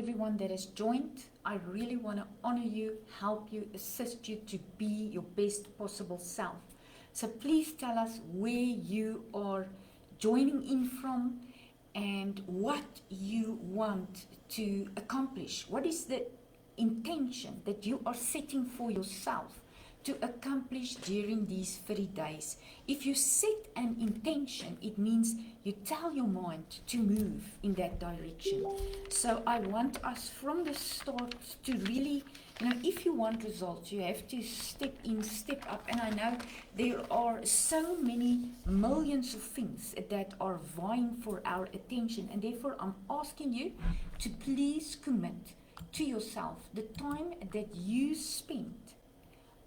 everyone that has joined. I really want to honor you, help you, assist you to be your best possible self. So please tell us where you are joining in from and what you want to accomplish. What is the intention that you are setting for yourself to accomplish during these 30 days? If you set an intention, it means you tell your mind to move in that direction. So I want us from the start to really, if you want results, you have to step in, step up. And I know there are so many millions of things that are vying for our attention. And therefore, I'm asking you to please commit to yourself the time that you spend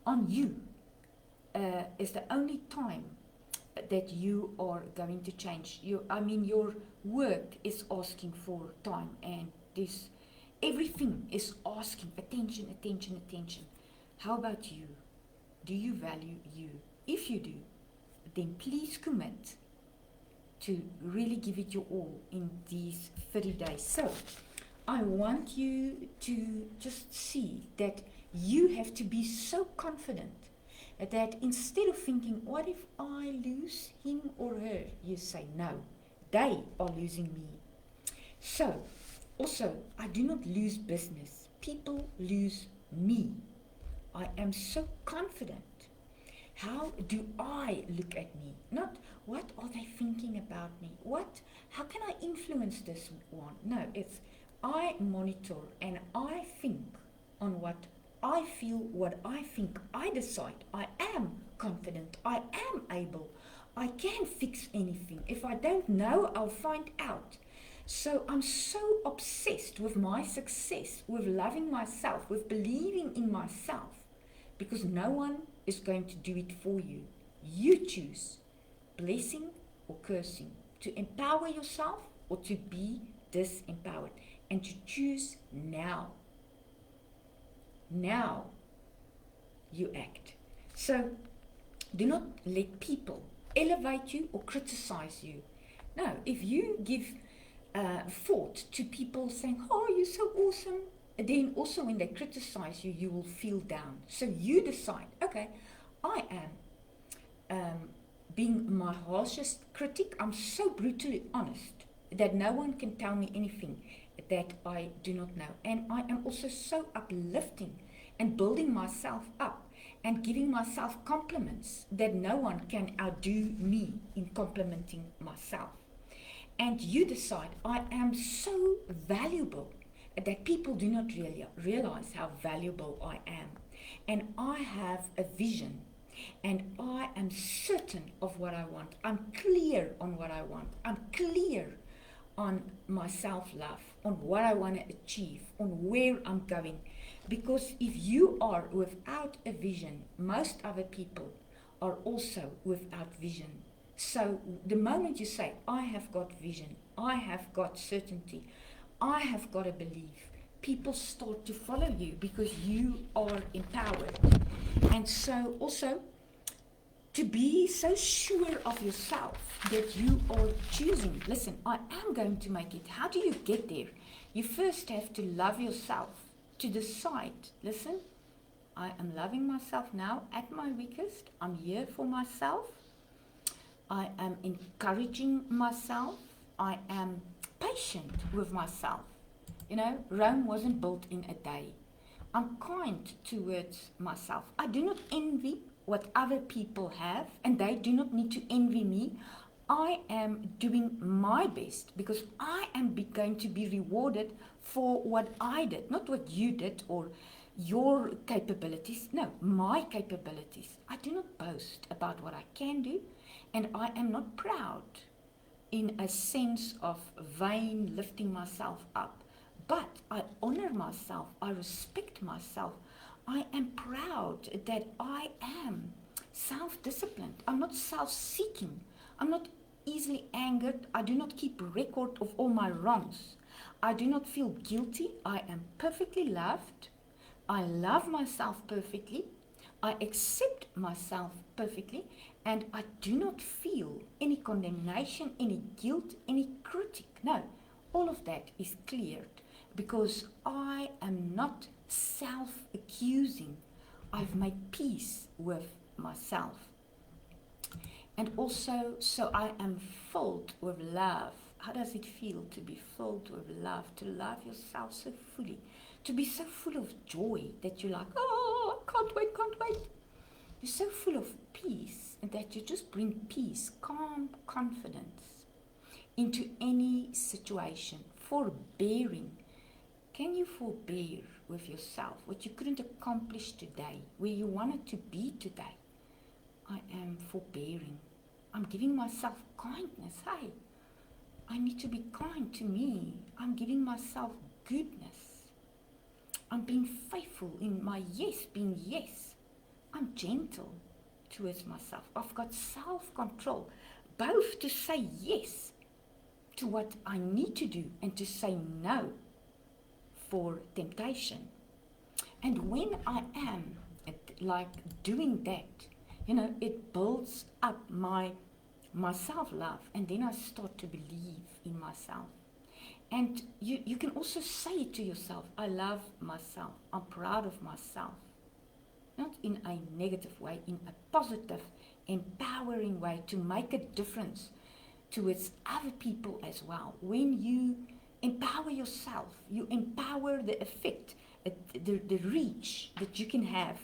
on you is the only time that you are going to change. Your work is asking for time, and everything is asking attention, attention, attention. How about you? Do you value you? If you do, then please commit to really give it your all in these 30 days. So I want you to just see that you have to be so confident that instead of thinking, what if I lose him or her? You say, no, they are losing me. So, also, I do not lose business. People lose me. I am so confident. How do I look at me? Not what are they thinking about me? How can I influence this one? No, it's I monitor and I think on what I feel, what I think, I decide. I am confident. I am able. I can fix anything. If I don't know, I'll find out. So I'm so obsessed with my success, with loving myself, with believing in myself, because no one is going to do it for you. You choose blessing or cursing, to empower yourself or to be disempowered, and to choose now. Now you act. So do not let people elevate you or criticize you. No, if you give thought to people saying, oh, you're so awesome, then also when they criticize you, you will feel down. So you decide, okay, I am being my harshest critic. I'm so brutally honest that no one can tell me anything that I do not know. And I am also so uplifting and building myself up and giving myself compliments that no one can outdo me in complimenting myself. And you decide, I am so valuable that people do not really realize how valuable I am. And I have a vision, and I am certain of what I want. I'm clear on what I want. I'm clear on my self-love, on what I want to achieve, on where I'm going. Because if you are without a vision, most other people are also without vision. So the moment you say, I have got vision, I have got certainty, I have got a belief, people start to follow you because you are empowered. And so also, to be so sure of yourself that you are choosing, listen, I am going to make it. How do you get there? You first have to love yourself, to decide, listen, I am loving myself now at my weakest. I'm here for myself. I am encouraging myself. I am patient with myself. Rome wasn't built in a day. I'm kind towards myself. I do not envy what other people have, and they do not need to envy me. I am doing my best because I am going to be rewarded for what I did, not what you did or your capabilities. No, my capabilities. I do not boast about what I can do, and I am not proud in a sense of vain lifting myself up. But I honor myself. I respect myself. I am proud that I am self-disciplined. I'm not self-seeking. I'm not easily angered. I do not keep record of all my wrongs. I do not feel guilty. I am perfectly loved. I love myself perfectly. I accept myself perfectly. And I do not feel any condemnation, any guilt, any critic. No, all of that is cleared because I am not self-accusing. I've made peace with myself. And also, so I am filled with love. How does it feel to be filled with love? To love yourself so fully. To be so full of joy that you're like, oh, can't wait, can't wait. You're so full of peace and that you just bring peace, calm confidence into any situation. Forbearing. Can you forbear with yourself what you couldn't accomplish today, where you wanted to be today? I am forbearing. I'm giving myself kindness. Hey, I need to be kind to me. I'm giving myself goodness. I'm being faithful in my yes, being yes. I'm gentle towards myself. I've got self-control, both to say yes to what I need to do and to say no for temptation. And when I am like doing that, it builds up my self-love, and then I start to believe in myself. And you can also say it to yourself, I love myself, I'm proud of myself. Not in a negative way, in a positive, empowering way to make a difference towards other people as well. When you empower yourself, you empower the effect, the reach that you can have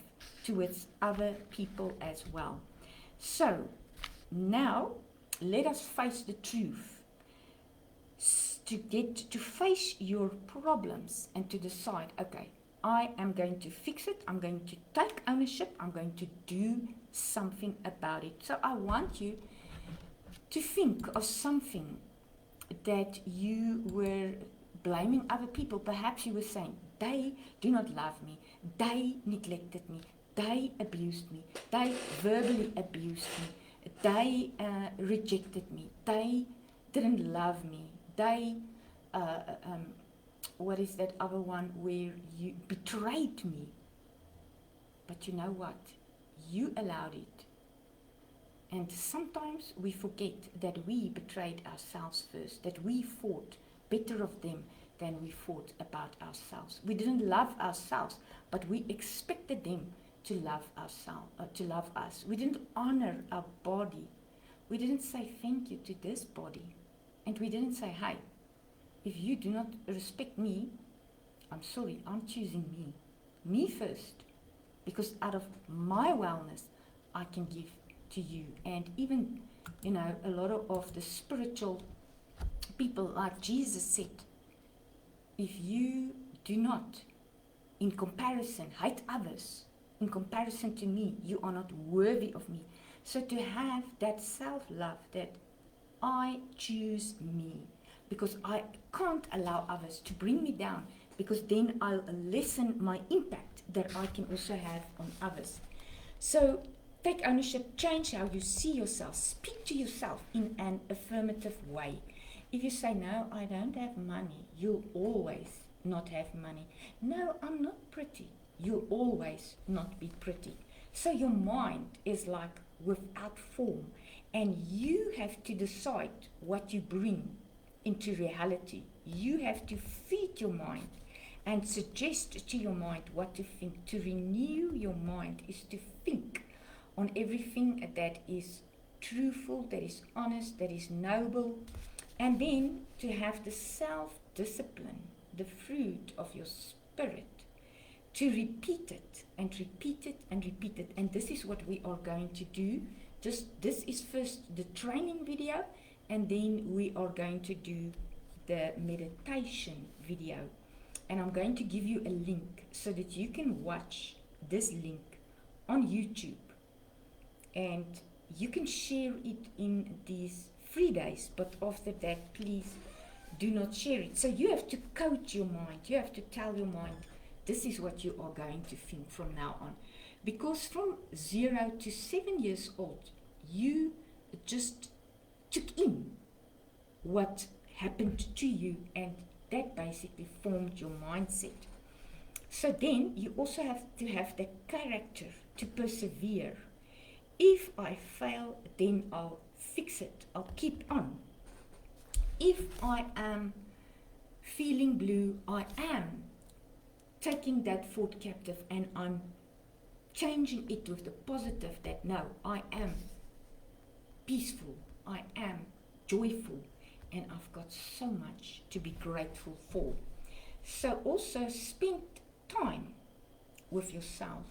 towards other people as well. So now let us face the truth. To get to face your problems and to decide, okay, I am going to fix it, I'm going to take ownership, I'm going to do something about it. So I want you to think of something that you were blaming other people. Perhaps you were saying, they do not love me, they neglected me, they abused me, they verbally abused me, they rejected me, they didn't love me, they, what is that other one where you betrayed me? But you know what? You allowed it. And sometimes we forget that we betrayed ourselves first, that we thought better of them than we thought about ourselves. We didn't love ourselves, but we expected them to love ourselves, to love us. We didn't honor our body. We didn't say thank you to this body. And we didn't say, hey, if you do not respect me, I'm sorry, I'm choosing me. Me first. Because out of my wellness, I can give to you. And even, a lot of the spiritual people, like Jesus said, if you do not, in comparison, hate others, in comparison to me, you are not worthy of me. So to have that self-love, that I choose me, because I can't allow others to bring me down, because then I'll lessen my impact that I can also have on others. So take ownership, change how you see yourself, speak to yourself in an affirmative way. If you say, no, I don't have money, you'll always not have money. No, I'm not pretty. You'll always not be pretty. So your mind is like without form, and you have to decide what you bring into reality. You have to feed your mind and suggest to your mind what to think. To renew your mind is to think on everything that is truthful, that is honest, that is noble, and then to have the self-discipline, the fruit of your spirit, to repeat it and repeat it and repeat it. And this is what we are going to do. This is first the training video, and then we are going to do the meditation video. And I'm going to give you a link so that you can watch this link on YouTube. And you can share it in these 3 days, but after that, please do not share it. So you have to coach your mind. You have to tell your mind, this is what you are going to think from now on. Because from 0 to 7 years old, you just took in what happened to you, and that basically formed your mindset. So then you also have to have the character to persevere. If I fail, then I'll fix it. I'll keep on. If I am feeling blue, I am taking that thought captive and I'm changing it with the positive that no, I am peaceful, I am joyful, and I've got so much to be grateful for. So also spend time with yourself.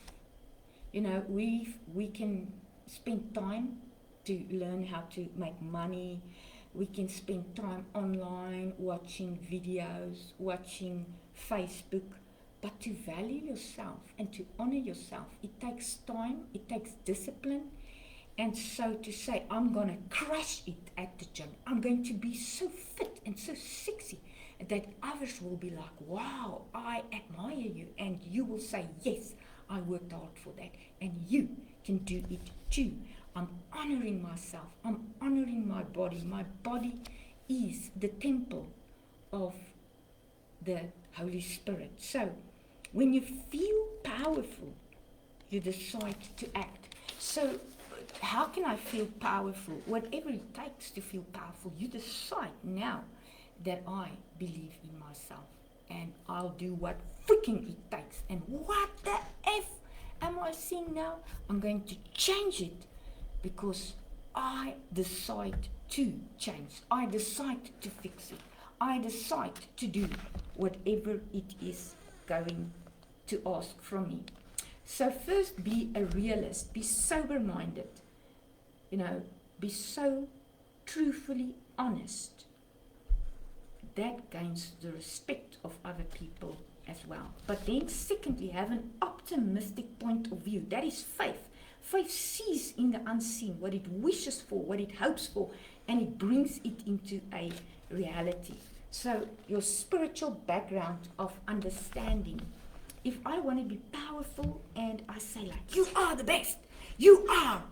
You know, we can spend time to learn how to make money. We can spend time online watching videos, watching Facebook. But to value yourself and to honor yourself, it takes time, it takes discipline. And so to say, I'm going to crush it at the gym. I'm going to be so fit and so sexy that others will be like, wow, I admire you. And you will say, yes, I worked hard for that. And you can do it too. I'm honoring myself. I'm honoring my body. My body is the temple of the Holy Spirit. So when you feel powerful, you decide to act. So how can I feel powerful? Whatever it takes to feel powerful, you decide now that I believe in myself and I'll do what freaking it takes. And what the F am I seeing now? I'm going to change it because I decide to change. I decide to fix it. I decide to do whatever it is going to ask from me. So first, be a realist, be sober-minded, you know, be so truthfully honest. That gains the respect of other people as well. But then secondly, have an optimistic point of view. That is faith. Faith sees in the unseen what it wishes for, what it hopes for, and it brings it into a reality. So your spiritual background of understanding. If I want to be powerful and I say like, you are the best, you are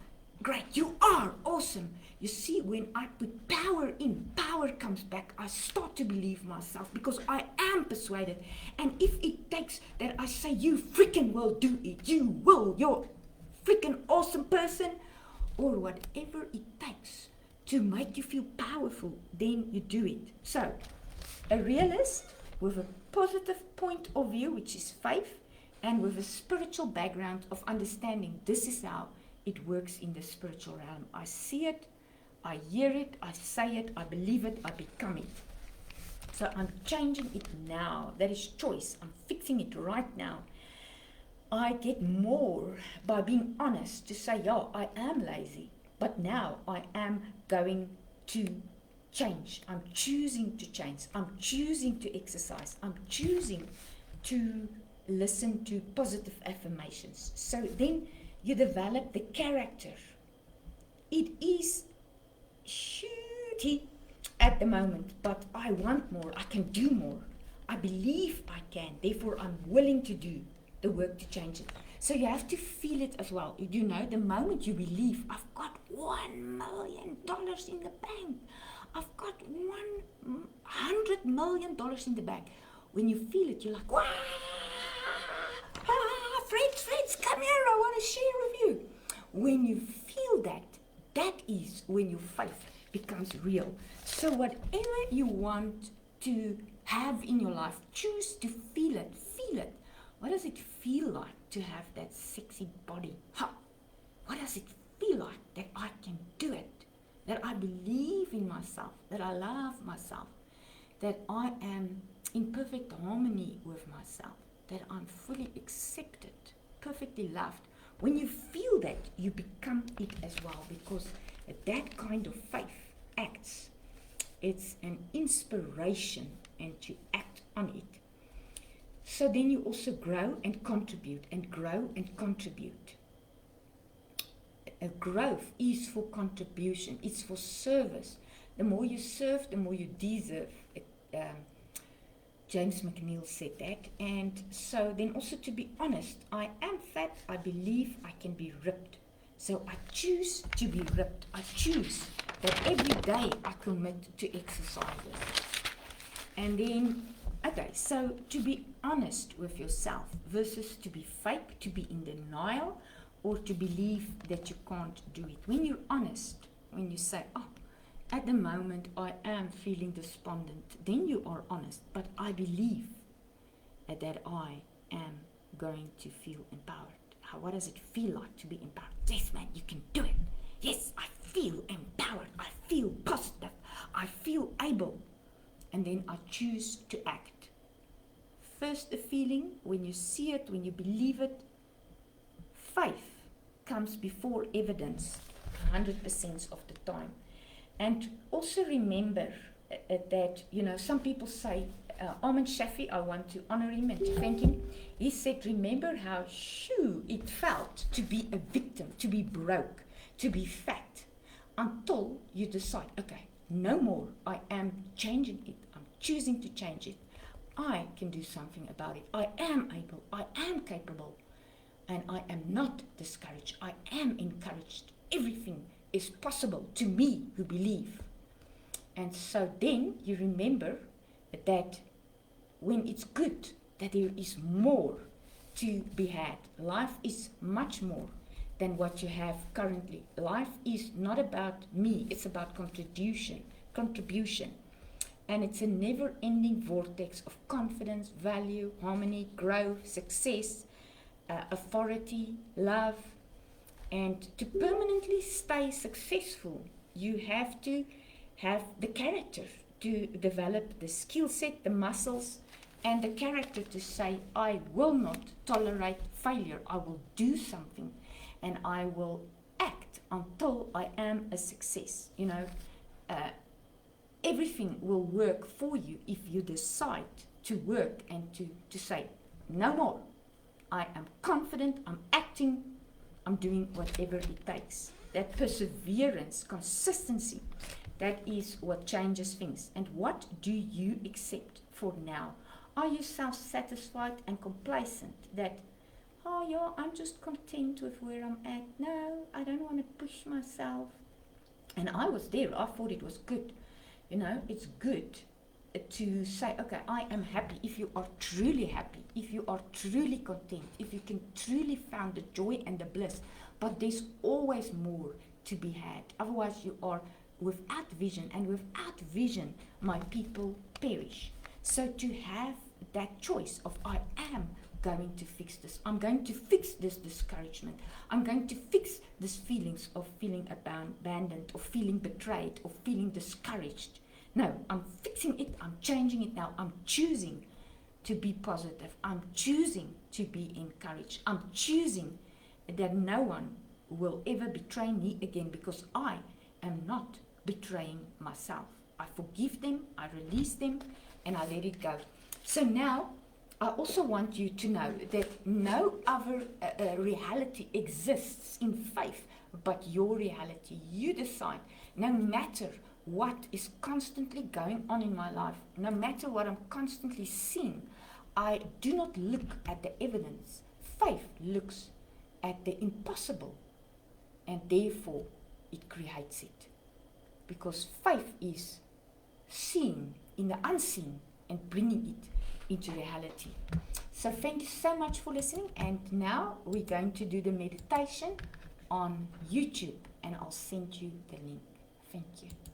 great, you are awesome. You see, when I put power in, power comes back. I start to believe myself because I am persuaded. And if it takes that I say, you freaking will do it, you will, you're freaking awesome person, or whatever it takes to make you feel powerful, then you do it. So, a realist with a positive point of view, which is faith, and with a spiritual background of understanding. This is how it works in the spiritual realm. I see it, I hear it, I say it, I believe it, I become it. So I'm changing it now. That is choice. I'm fixing it right now. I get more by being honest to say, yeah, I am lazy, but now I am going to change. I'm choosing to change. I'm choosing to exercise. I'm choosing to listen to positive affirmations. So then you develop the character. It is shitty at the moment, but I want more. I can do more. I believe I can. Therefore, I'm willing to do the work to change it. So you have to feel it as well. You know, the moment you believe, I've got $1 million in the bank. I've got $100 million in the bank. When you feel it, you're like, wow, friends, come here, I want to share with you. When you feel that, that is when your faith becomes real. So whatever you want to have in your life, choose to feel it, feel it. What does it feel like to have that sexy body? What does it feel like that I can do it? That I believe in myself, that I love myself, that I am in perfect harmony with myself, that I'm fully accepted, perfectly loved. When you feel that, you become it as well, because that kind of faith acts. It's an inspiration, and you act on it. So then you also grow and contribute, and grow and contribute. A growth is for contribution, it's for service. The more you serve, the more you deserve. James McNeil said that. And so then also to be honest, I am fat, I believe I can be ripped. So I choose to be ripped. I choose that every day I commit to exercises. And then, okay, so to be honest with yourself versus to be fake, to be in denial, or to believe that you can't do it. When you're honest, when you say, oh, at the moment I am feeling despondent, then you are honest, but I believe that I am going to feel empowered. What does it feel like to be empowered? Yes, man, you can do it. Yes, I feel empowered. I feel positive. I feel able. And then I choose to act. First, the feeling, when you see it, when you believe it, faith comes before evidence 100% of the time. And also remember that, some people say, Ahmed Shafi, I want to honor him and to thank him. He said, remember how it felt to be a victim, to be broke, to be fat, until you decide, okay, no more. I am changing it. I'm choosing to change it. I can do something about it. I am able. I am capable. And I am not discouraged. I am encouraged. Everything is possible to me who believe. And so then you remember that when it's good, that there is more to be had. Life is much more than what you have currently. Life is not about me, it's about contribution. And it's a never-ending vortex of confidence, value, harmony, growth, success, authority, love. And to permanently stay successful, you have to have the character to develop the skill set, the muscles, and the character to say, I will not tolerate failure. I will do something, and I will act until I am a success. Everything will work for you if you decide to work and to say, no more. I am confident, I'm acting, I'm doing whatever it takes. That perseverance, consistency, that is what changes things. And what do you accept for now? Are you self-satisfied and complacent that, oh yeah, I'm just content with where I'm at? No, I don't want to push myself. And I was there. I thought it was good. It's good to say, okay, I am happy. If you are truly happy, if you are truly content, if you can truly find the joy and the bliss, but there's always more to be had. Otherwise you are without vision, and without vision my people perish. So to have that choice of, I am going to fix this, I'm going to fix this discouragement, I'm going to fix these feelings of feeling abandoned, or feeling betrayed, or feeling discouraged. No, I'm fixing it, I'm changing it now. I'm choosing to be positive, I'm choosing to be encouraged, I'm choosing that no one will ever betray me again, because I am not betraying myself. I forgive them, I release them, and I let it go. So now I also want you to know that no other reality exists in faith but your reality. You decide, no matter what is constantly going on in my life, no matter what I'm constantly seeing, I do not look at the evidence. Faith looks at the impossible, and therefore it creates it. Because faith is seeing in the unseen and bringing it into reality. So thank you so much for listening, and now we're going to do the meditation on YouTube, and I'll send you the link. Thank you.